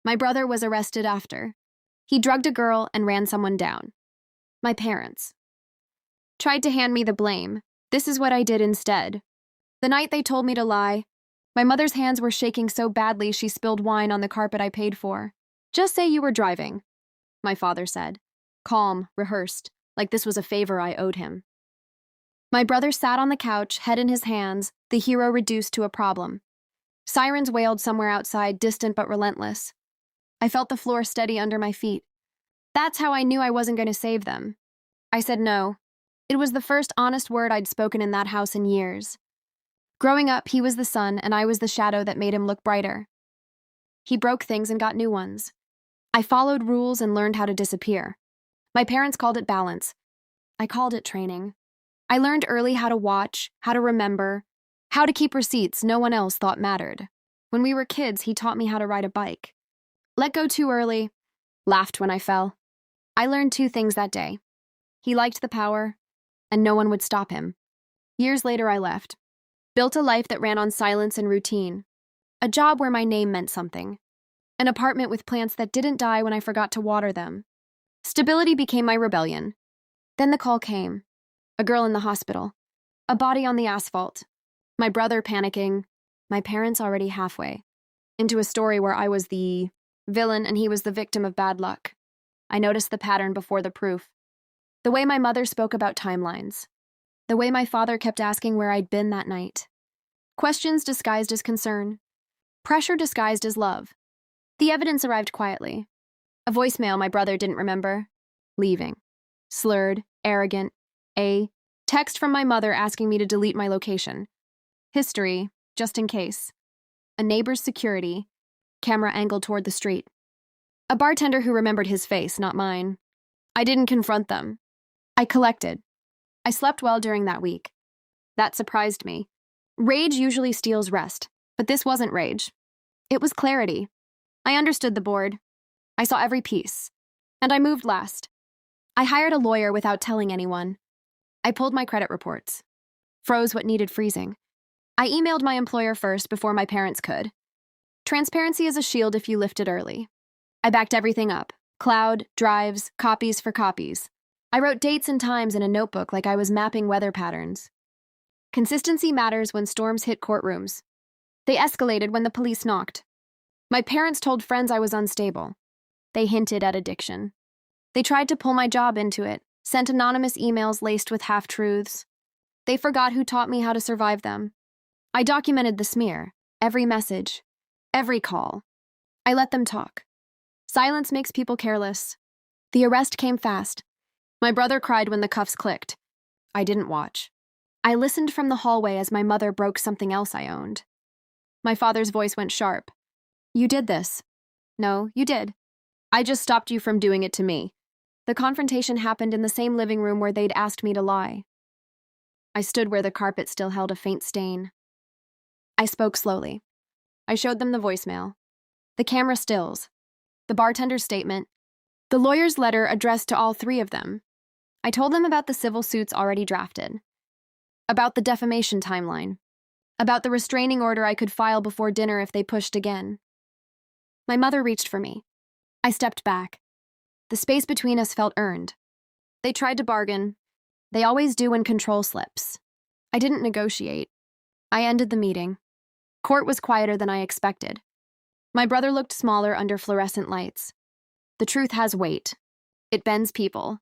My brother was arrested after. He drugged a girl and ran someone down. My parents tried to hand me the blame. This is what I did instead. The night they told me to lie, my mother's hands were shaking so badly she spilled wine on the carpet I paid for. Just say you were driving, my father said, calm, rehearsed, like this was a favor I owed him. My brother sat on the couch, head in his hands, the hero reduced to a problem. Sirens wailed somewhere outside, distant but relentless. I felt the floor steady under my feet. That's how I knew I wasn't going to save them. I said no. It was the first honest word I'd spoken in that house in years. Growing up, he was the sun and I was the shadow that made him look brighter. He broke things and got new ones. I followed rules and learned how to disappear. My parents called it balance. I called it training. I learned early how to watch, how to remember, how to keep receipts no one else thought mattered. When we were kids, he taught me how to ride a bike. Let go too early, laughed when I fell. I learned 2 things that day. He liked the power, and no one would stop him. Years later, I left. Built a life that ran on silence and routine. A job where my name meant something. An apartment with plants that didn't die when I forgot to water them. Stability became my rebellion. Then the call came. A girl in the hospital. A body on the asphalt. My brother panicking. My parents already halfway. Into a story where I was the villain and he was the victim of bad luck. I noticed the pattern before the proof. The way my mother spoke about timelines. The way my father kept asking where I'd been that night. Questions disguised as concern. Pressure disguised as love. The evidence arrived quietly. A voicemail my brother didn't remember. Leaving. Slurred, arrogant. A text from my mother asking me to delete my location. History, just in case. A neighbor's security. Camera angled toward the street. A bartender who remembered his face, not mine. I didn't confront them. I collected. I slept well during that week. That surprised me. Rage usually steals rest, but this wasn't rage. It was clarity. I understood the board. I saw every piece. And I moved last. I hired a lawyer without telling anyone. I pulled my credit reports. Froze what needed freezing. I emailed my employer first before my parents could. Transparency is a shield if you lift it early. I backed everything up. Cloud, drives, copies for copies. I wrote dates and times in a notebook like I was mapping weather patterns. Consistency matters when storms hit courtrooms. They escalated when the police knocked. My parents told friends I was unstable. They hinted at addiction. They tried to pull my job into it, sent anonymous emails laced with half-truths. They forgot who taught me how to survive them. I documented the smear, every message, every call. I let them talk. Silence makes people careless. The arrest came fast. My brother cried when the cuffs clicked. I didn't watch. I listened from the hallway as my mother broke something else I owned. My father's voice went sharp. You did this. No, you did. I just stopped you from doing it to me. The confrontation happened in the same living room where they'd asked me to lie. I stood where the carpet still held a faint stain. I spoke slowly. I showed them the voicemail. The camera stills. The bartender's statement. The lawyer's letter addressed to all 3 of them. I told them about the civil suits already drafted. About the defamation timeline. About the restraining order I could file before dinner if they pushed again. My mother reached for me. I stepped back. The space between us felt earned. They tried to bargain. They always do when control slips. I didn't negotiate. I ended the meeting. Court was quieter than I expected. My brother looked smaller under fluorescent lights. The truth has weight. It bends people.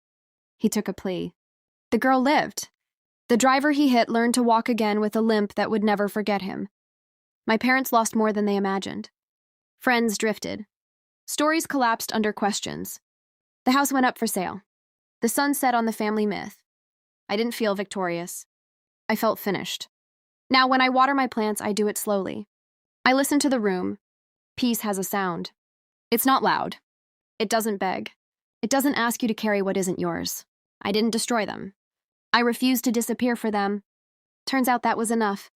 He took a plea. The girl lived. The driver he hit learned to walk again with a limp that would never forget him. My parents lost more than they imagined. Friends drifted. Stories collapsed under questions. The house went up for sale. The sun set on the family myth. I didn't feel victorious. I felt finished. Now, when I water my plants, I do it slowly. I listen to the room. Peace has a sound. It's not loud. It doesn't beg. It doesn't ask you to carry what isn't yours. I didn't destroy them. I refused to disappear for them. Turns out that was enough.